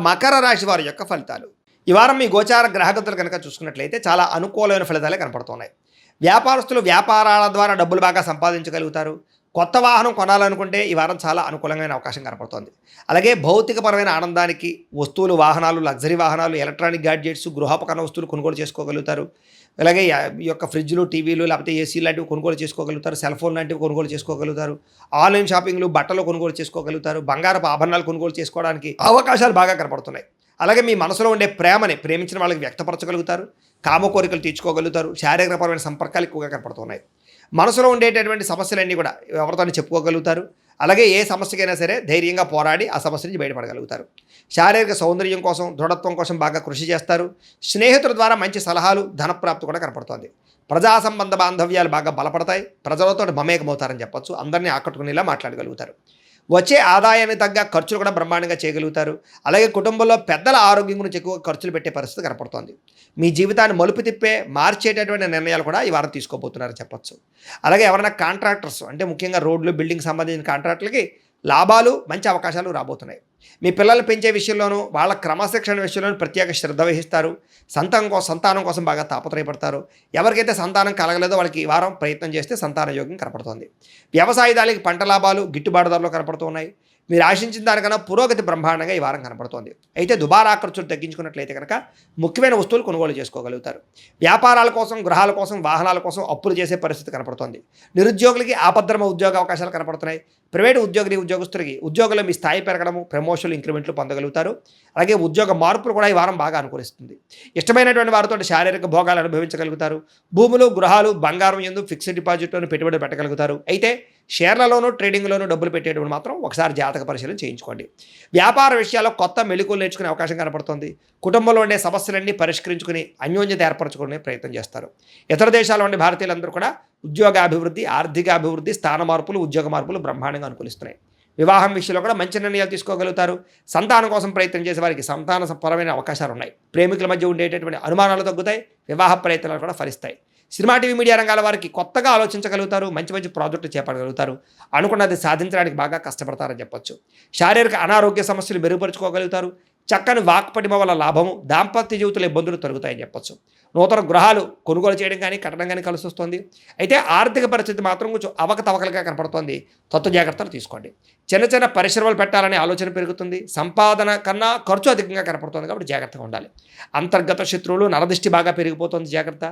మకర రాశి వారి యొక్క ఫలితాలు ఈ వారం మీ గోచార గ్రహగతులు కనుక చూసుకున్నట్లయితే చాలా అనుకూలమైన ఫలితాలే కనపడుతున్నాయి. వ్యాపారస్తులు వ్యాపారాల ద్వారా డబ్బులు బాగా సంపాదించగలుగుతారు. కొత్త వాహనం కొనాలనుకుంటే ఈ వారం చాలా అనుకూలమైన అవకాశం కనపడుతోంది. అలాగే భౌతికపరమైన ఆనందానికి వస్తువులు, వాహనాలు, లగ్జరీ వాహనాలు, ఎలక్ట్రానిక్ గ్యాడ్జెట్స్, గృహోపకరణ వస్తువులు కొనుగోలు చేసుకోగలుగుతారు. అలాగే ఈ యొక్క ఫ్రిడ్జ్లు, టీవీలు, లేకపోతే ఏసీ లాంటివి కొనుగోలు చేసుకోగలుగుతారు. సెల్ ఫోన్ లాంటివి కొనుగోలు చేసుకోగలుగుతారు. ఆన్లైన్ షాపింగ్లు, బట్టలు కొనుగోలు చేసుకోగలుగుతారు. బంగారపు ఆభరణాలు కొనుగోలు చేసుకోవడానికి అవకాశాలు బాగా కనపడుతున్నాయి. అలాగే మీ మనసులో ఉండే ప్రేమని ప్రేమించిన వాళ్ళకి వ్యక్తపరచగలుగుతారు. కామ కోరికలు తీర్చుకోగలుగుతారు. శారీరకపరమైన సంపర్కాలు ఎక్కువగా కనపడుతున్నాయి. మనసులో ఉండేటటువంటి సమస్యలన్నీ కూడా ఎవరితో చెప్పుకోగలుగుతారు. అలాగే ఏ సమస్యకైనా సరే ధైర్యంగా పోరాడి ఆ సమస్య నుంచి బయటపడగలుగుతారు. శారీరక సౌందర్యం కోసం, దృఢత్వం కోసం బాగా కృషి చేస్తారు. స్నేహితుల ద్వారా మంచి సలహాలు, ధనప్రాప్తి కూడా కనపడుతోంది. ప్రజా సంబంధ బాంధవ్యాలు బాగా బలపడతాయి. ప్రజలతో మమేకమవుతారని చెప్పొచ్చు. అందరినీ ఆకట్టుకునేలా మాట్లాడగలుగుతారు. వచ్చే ఆదాయానికి తగ్గ ఖర్చులు కూడా బ్రహ్మాండంగా చేయగలుగుతారు. అలాగే కుటుంబంలో పెద్దల ఆరోగ్యం గురించి ఎక్కువ ఖర్చులు పెట్టే పరిస్థితి కనపడుతోంది. మీ జీవితాన్ని మలుపు తిప్పే మార్చేటటువంటి నిర్ణయాలు కూడా ఈ వారం తీసుకోబోతున్నారని చెప్పొచ్చు. అలాగే ఎవరైనా కాంట్రాక్టర్స్ అంటే ముఖ్యంగా రోడ్లు, బిల్డింగ్ సంబంధించిన కాంట్రాక్టులకి లాభాలు, మంచి అవకాశాలు రాబోతున్నాయి. మీ పిల్లలు పెంచే విషయంలోనూ వాళ్ళ క్రమశిక్షణ విషయంలోనూ ప్రత్యేక శ్రద్ధ వహిస్తారు. సంతానం కోసం బాగా తాపత్రయపడతారు. ఎవరికైతే సంతానం కలగలేదో వాళ్ళకి ఈ వారం ప్రయత్నం చేస్తే సంతాన యోగం కనపడుతోంది. వ్యవసాయదారులకి పంట లాభాలు, గిట్టుబాటు ధరలు కనపడుతున్నాయి. మీరు ఆశించిన దానికన్నా పురోగతి బ్రహ్మాండంగా ఈ వారం కనపడుతోంది. అయితే దుబారా ఖర్చులు తగ్గించుకున్నట్లయితే కనుక ముఖ్యమైన వస్తువులు కొనుగోలు చేసుకోగలుగుతారు. వ్యాపారాల కోసం, గృహాల కోసం, వాహనాల కోసం అప్పులు చేసే పరిస్థితి కనపడుతోంది. నిరుద్యోగులకి ఆపద్ధర్మ ఉద్యోగ అవకాశాలు కనపడుతున్నాయి. ప్రైవేటు ఉద్యోగస్తులకి ఉద్యోగంలో మీ స్థాయి పెరగడము, ప్రమోషన్లు, ఇంక్రిమెంట్లు పొందగలుగుతారు. అలాగే ఉద్యోగ మార్పులు కూడా ఈ వారం బాగా అనుకూలిస్తుంది. ఇష్టమైనటువంటి వారితో శారీరక భోగాలు అనుభవించగలుగుతారు. భూములు, గృహాలు, బంగారం యందు ఫిక్స్డ్ డిపాజిట్లోనూ పెట్టుబడి పెట్టగలుగుతారు. అయితే షేర్లలోనూ, ట్రేడింగ్లోనూ డబ్బులు పెట్టేటప్పుడు మాత్రం ఒకసారి జాతక పరిశీలన చేయించుకోండి. వ్యాపార విషయాల్లో కొత్త మెళుకువలు నేర్చుకునే అవకాశం కనపడుతుంది. కుటుంబంలో ఉండే సమస్యలన్నీ పరిష్కరించుకుని అన్యోన్యత ఏర్పరచుకునే ప్రయత్నం చేస్తారు. ఇతర దేశాల్లో ఉండే భారతీయులందరూ కూడా ఉద్యోగాభివృద్ధి, ఆర్థికాభివృద్ధి, స్థాన మార్పులు, ఉద్యోగ మార్పులు బ్రహ్మాండంగా అనుకూలిస్తున్నాయి. వివాహం విషయంలో కూడా మంచి నిర్ణయాలు తీసుకోగలుగుతారు. సంతానం కోసం ప్రయత్నం చేసే వారికి సంతానపరమైన అవకాశాలు ఉన్నాయి. ప్రేమికుల మధ్య ఉండేటటువంటి అనుమానాలు తగ్గుతాయి. వివాహ ప్రయత్నాలు కూడా ఫలిస్తాయి. సినిమా, టీవీ, మీడియా రంగాల వారికి కొత్తగా ఆలోచించగలుగుతారు. మంచి మంచి ప్రాజెక్టులు చేపట్టగలుగుతారు. అనుకున్నది సాధించడానికి బాగా కష్టపడతారని చెప్పొచ్చు. శారీరక అనారోగ్య సమస్యలు మెరుగుపరుచుకోగలుగుతారు. చక్కని వాక్పటిమ వల్ల లాభము, దాంపత్య జీవితంలో ఇబ్బందులు తొలగుతాయని చెప్పొచ్చు. నూతన గృహాలు కొనుగోలు చేయడం కానీ, కట్టడం కానీ కలిసి వస్తుంది. అయితే ఆర్థిక పరిస్థితి మాత్రం కొంచెం అవకతవకలుగా కనపడుతోంది. తత్వ జాగ్రత్తలు తీసుకోండి. చిన్న చిన్న పరిశ్రమలు పెట్టాలనే ఆలోచన పెరుగుతుంది. సంపాదన కన్నా ఖర్చు అధికంగా కనపడుతుంది కాబట్టి జాగ్రత్తగా ఉండాలి. అంతర్గత శత్రువులు, నరదృష్టి బాగా పెరిగిపోతుంది, జాగ్రత్త.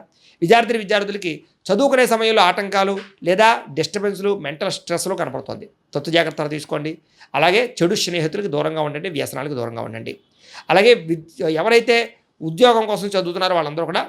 విద్యార్థులకి చదువుకునే సమయంలో ఆటంకాలు లేదా డిస్టర్బెన్స్లు, మెంటల్ స్ట్రెస్లు కనపడుతుంది. తత్వ జాగ్రత్తలు తీసుకోండి. అలాగే చెడు స్నేహితులకు దూరంగా ఉండండి. వ్యసనాలకు దూరంగా ఉండండి. అలాగే ఎవరైతే ఉద్యోగం కోసం చదువుతున్నారో వాళ్ళందరూ కూడా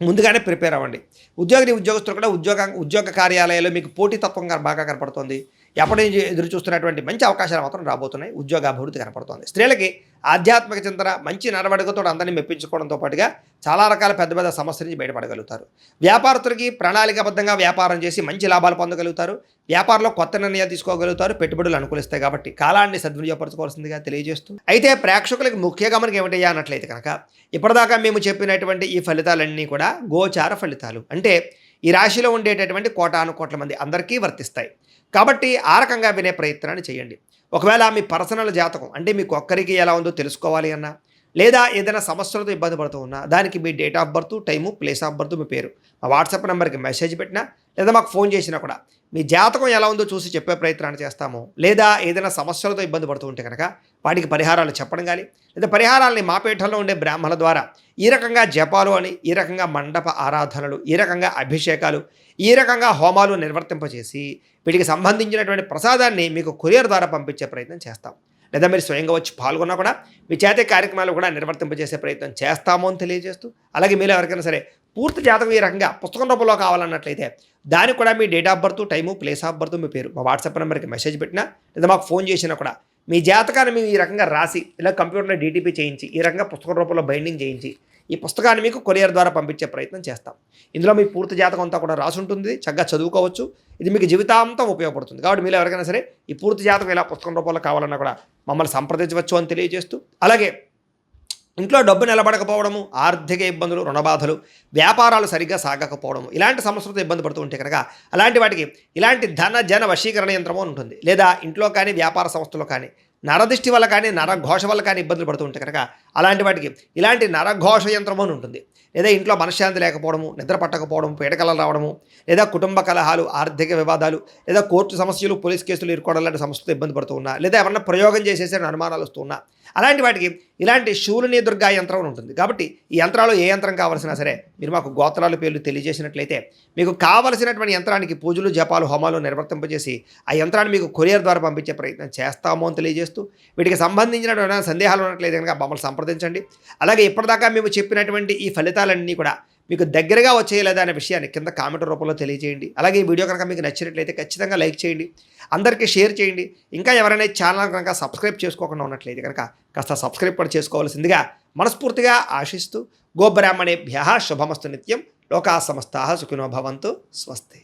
ముందుగానే ప్రిపేర్ అవ్వండి. ఉద్యోగస్తులు కూడా ఉద్యోగ కార్యాలయాల్లో మీకు పోటీతత్వం బాగా కనపడుతుంది. ఎప్పటి నుంచి ఎదురు చూస్తున్నటువంటి మంచి అవకాశాలు మాత్రం రాబోతున్నాయి. ఉద్యోగ అభివృద్ధి కనపడుతుంది. స్త్రీలకి ఆధ్యాత్మిక చింతన, మంచి నడవడికతో అందరినీ మెప్పించుకోవడంతో పాటుగా చాలా రకాల పెద్ద పెద్ద సమస్యల నుంచి బయటపడగలుగుతారు. వ్యాపారస్తులకి ప్రణాళికాబద్ధంగా వ్యాపారం చేసి మంచి లాభాలు పొందగలుగుతారు. వ్యాపారంలో కొత్త నిర్ణయాలు తీసుకోగలుగుతారు. పెట్టుబడులు అనుకూలిస్తాయి కాబట్టి కాలాన్ని సద్వినియోగపరచుకోవాల్సిందిగా తెలియజేస్తూ, అయితే ప్రేక్షకులకి ముఖ్య గమనిక ఏమిటయ్యా అన్నట్లయితే కనుక ఇప్పటిదాకా మేము చెప్పినటువంటి ఈ ఫలితాలన్నీ కూడా గోచార ఫలితాలు. అంటే ఈ రాశిలో ఉండేటటువంటి కోటాను కోట్ల మంది అందరికీ వర్తిస్తాయి. కాబట్టి ఆ రకంగా వినే ప్రయత్నాన్ని చేయండి. ఒకవేళ మీ పర్సనల్ జాతకం అంటే మీకు ఒక్కరికి ఎలా ఉందో తెలుసుకోవాలి అన్నా, లేదా ఏదైనా సమస్యలతో ఇబ్బంది పడుతూ ఉన్నా, దానికి మీ date of birth, time, place of birth, మీ పేరు మా వాట్సాప్ నెంబర్కి మెసేజ్ పెట్టినా, లేదా మాకు ఫోన్ చేసినా కూడా మీ జాతకం ఎలా ఉందో చూసి చెప్పే ప్రయత్నాన్ని చేస్తాము. లేదా ఏదైనా సమస్యలతో ఇబ్బంది పడుతూ ఉంటే కనుక వాటికి పరిహారాలు చెప్పడం కానీ, లేదా పరిహారాలని మా పీఠంలో ఉండే బ్రాహ్మణుల ద్వారా ఈ రకంగా జపాలు అని, ఈ రకంగా మండప ఆరాధనలు, ఈ రకంగా అభిషేకాలు, ఈ రకంగా హోమాలు నిర్వర్తింపచేసి వీటికి సంబంధించినటువంటి ప్రసాదాన్ని మీకు కొరియర్ ద్వారా పంపించే ప్రయత్నం చేస్తాం. లేదా మీరు స్వయంగా వచ్చి పాల్గొన్నా కూడా మీ చేతే కార్యక్రమాలు కూడా నిర్వర్తింపజేసే ప్రయత్నం చేస్తాము అని తెలియజేస్తూ, అలాగే మీరు ఎవరికైనా సరే పూర్తి జాతకం ఈ రకంగా పుస్తకం రూపంలో కావాలన్నట్లయితే దానికి కూడా మీ date of birth, time, place of birth, మీ పేరు మా వాట్సాప్ నెంబర్కి మెసేజ్ పెట్టినా, లేదా మాకు ఫోన్ చేసినా కూడా మీ జాతకాన్ని మేము ఈ రకంగా రాసి ఇలా కంప్యూటర్లో డీటీపీ చేయించి ఈ రకంగా పుస్తకం రూపంలో బైండింగ్ చేయించి ఈ పుస్తకాన్ని మీకు కొరియర్ ద్వారా పంపించే ప్రయత్నం చేస్తాం. ఇందులో మీ పూర్తి జాతకం అంతా కూడా రాసి ఉంటుంది. చక్కగా చదువుకోవచ్చు. ఇది మీకు జీవితాంతం ఉపయోగపడుతుంది. కాబట్టి మీరు ఎవరికైనా సరే ఈ పూర్తి జాతకం ఇలా పుస్తకం రూపంలో కావాలన్నా కూడా మమ్మల్ని సంప్రదించవచ్చు అని తెలియజేస్తూ, అలాగే ఇంట్లో డబ్బు నిలబడకపోవడము, ఆర్థిక ఇబ్బందులు, రుణబాధలు, వ్యాపారాలు సరిగ్గా సాగకపోవడము, ఇలాంటి సమస్యలతో ఇబ్బంది పడుతూ ఉంటే కనుక అలాంటి వాటికి ఇలాంటి ధన జన వశీకరణ యంత్రము ఉంటుంది. లేదా ఇంట్లో కానీ వ్యాపార సంస్థలో కానీ నరదిష్టి వల్ల కానీ నరఘోష వల్ల కానీ ఇబ్బందులు పడుతూ ఉంటే కనుక అలాంటి వాటికి ఇలాంటి నరఘోష యంత్రం అని ఉంటుంది. లేదా ఇంట్లో మనశ్శాంతి లేకపోవడము, నిద్ర పట్టకపోవడం, పీడకలలు రావడము, లేదా కుటుంబ కలహాలు, ఆర్థిక వివాదాలు, లేదా కోర్టు సమస్యలు, పోలీస్ కేసులు ఇరుకోవడం లాంటి సమస్యలతో ఇబ్బంది పడుతూ ఉన్నా, లేదా ఎవరన్నా ప్రయోగం చేసేసే అనుమానాలు వస్తూ ఉన్నా, అలాంటి వాటికి ఇలాంటి శూలిని దుర్గా యంత్రం అని ఉంటుంది. కాబట్టి ఈ యంత్రాలు ఏ యంత్రం కావాల్సినా సరే మీరు మాకు గోత్రాల పేర్లు తెలియజేసినట్లయితే మీకు కావలసినటువంటి యంత్రానికి పూజలు, జపాలు, హోమాలు నిర్వర్తింపజేసి ఆ యంత్రాన్ని మీకు కొరియర్ ద్వారా పంపించే ప్రయత్నం చేస్తాము అని తెలియజేస్తూ, వీటికి సంబంధించిన సందేహాలు ఉన్నట్లయితే కనుక మమ్మల్ని సంప్రదించండి. అలాగే ఇప్పటిదాకా మేము చెప్పినటువంటి ఈ ఫలితాలన్నీ కూడా మీకు దగ్గరగా వచ్చేయలేదా అనే విషయాన్ని కింద కామెంట్ రూపంలో తెలియజేయండి. అలాగే ఈ వీడియో కనుక మీకు నచ్చినట్లయితే ఖచ్చితంగా లైక్ చేయండి, అందరికీ షేర్ చేయండి. ఇంకా ఎవరైనా ఛానల్ కనుక సబ్స్క్రైబ్ చేసుకోకుండా ఉన్నట్లయితే కనుక కాస్త సబ్స్క్రైబ్ కూడా చేసుకోవాల్సిందిగా మనస్ఫూర్తిగా ఆశిస్తూ, గోబ్రాహ్మణేభ్యః శుభమస్తు నిత్యం, లోకా సమస్తాః సుఖినో భవంతు, స్వస్తి.